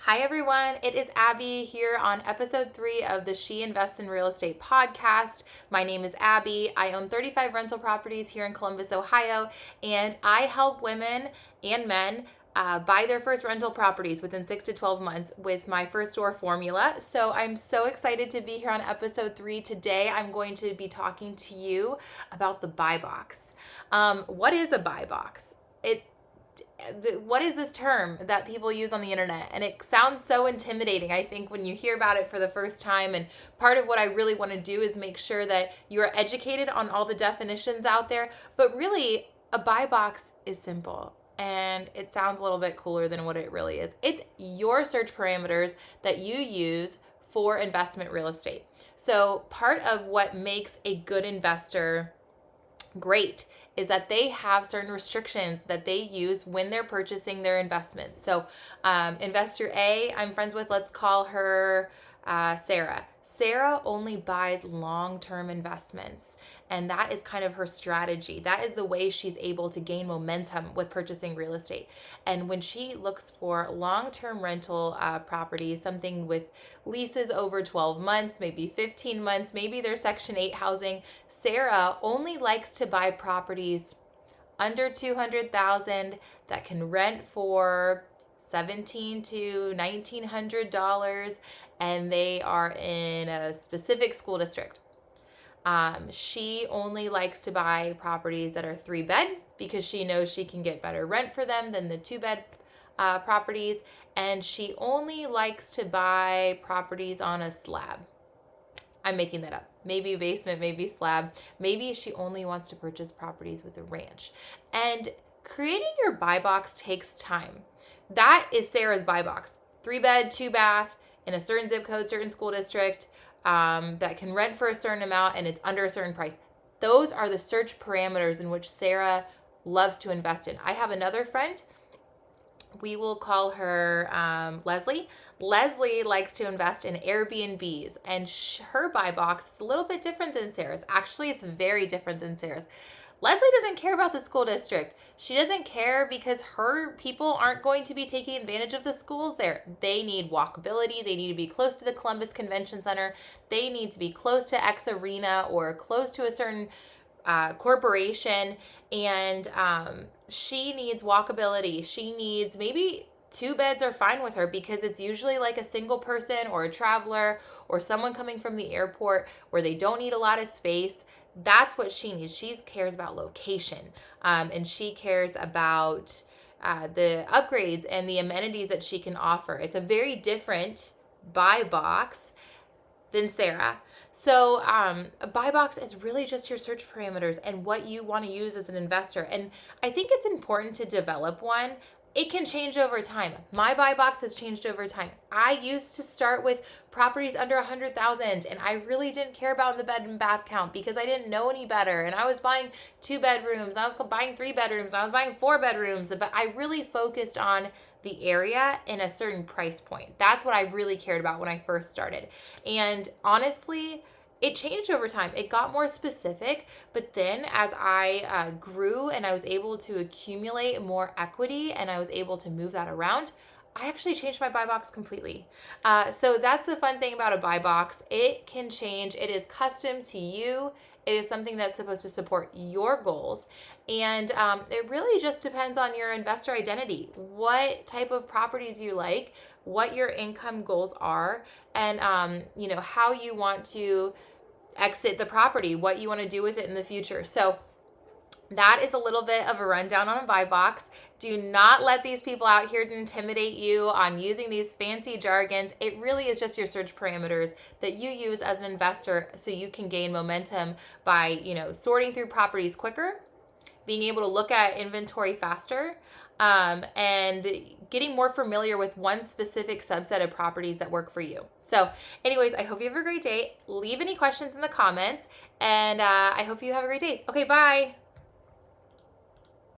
Hi, everyone. It is Abby here on episode 3 of the She Invests in Real Estate podcast. My name is Abby. I own 35 rental properties here in Columbus, Ohio, and I help women and men buy their first rental properties within 6 to 12 months with my first door formula. So I'm so excited to be here on episode 3 today. I'm going to be talking to you about the buy box. What is a buy box? What is this term that people use on the internet? And it sounds so intimidating, I think, when you hear about it for the first time. And part of what I really want to do is make sure that you're educated on all the definitions out there. But really, a buy box is simple. And it sounds a little bit cooler than what it really is. It's your search parameters that you use for investment real estate. So part of what makes a good investor great is that they have certain restrictions that they use when they're purchasing their investments. So investor A, I'm friends with, let's call her Sarah. Sarah only buys long-term investments, and that is kind of her strategy. That is the way she's able to gain momentum with purchasing real estate. And when she looks for long-term rental properties, something with leases over 12 months, maybe 15 months, maybe they're Section 8 housing, Sarah only likes to buy properties under 200,000 that can rent for $1,700 to $1,900, and they are in a specific school district. She only likes to buy properties that are 3-bed because she knows she can get better rent for them than the 2-bed properties, and she only likes to buy properties on a slab. I'm making that up. Maybe basement, maybe slab. Maybe she only wants to purchase properties with a ranch. And creating your buy box takes time. That is Sarah's buy box. 3-bed, 2-bath, in a certain zip code, certain school district, that can rent for a certain amount and it's under a certain price. Those are the search parameters in which Sarah loves to invest in. I have another friend. We will call her Leslie. Leslie likes to invest in Airbnbs, and her buy box is a little bit different than Sarah's. Actually, it's very different than Sarah's. Leslie doesn't care about the school district. She doesn't care because her people aren't going to be taking advantage of the schools there. They need walkability. They need to be close to the Columbus Convention Center. They need to be close to X Arena or close to a certain corporation, and she needs walkability. She needs maybe 2 beds are fine with her because it's usually like a single person or a traveler or someone coming from the airport where they don't need a lot of space. That's what she needs. She cares about location, and she cares about the upgrades and the amenities that she can offer. It's a very different buy box than Sarah. So a buy box is really just your search parameters and what you want to use as an investor. And I think it's important to develop one. It can change over time. My buy box has changed over time. I used to start with properties under 100,000, and I really didn't care about the bed and bath count because I didn't know any better. And I was buying 2 bedrooms, I was buying 3 bedrooms, I was buying 4 bedrooms, but I really focused on the area in a certain price point. That's what I really cared about when I first started. And honestly, it changed over time. It got more specific, but then as I grew and I was able to accumulate more equity and I was able to move that around, I actually changed my buy box completely. So that's the fun thing about a buy box. It can change. It is custom to you. It is something that's supposed to support your goals. And it really just depends on your investor identity, what type of properties you like, what your income goals are, and how you want to exit the property, what you want to do with it in the future. So that is a little bit of a rundown on a buy box. Do not let these people out here intimidate you on using these fancy jargons. It really is just your search parameters that you use as an investor so you can gain momentum by, sorting through properties quicker, being able to look at inventory faster, and getting more familiar with one specific subset of properties that work for you. So anyways, I hope you have a great day. Leave any questions in the comments, and I hope you have a great day. Okay, bye.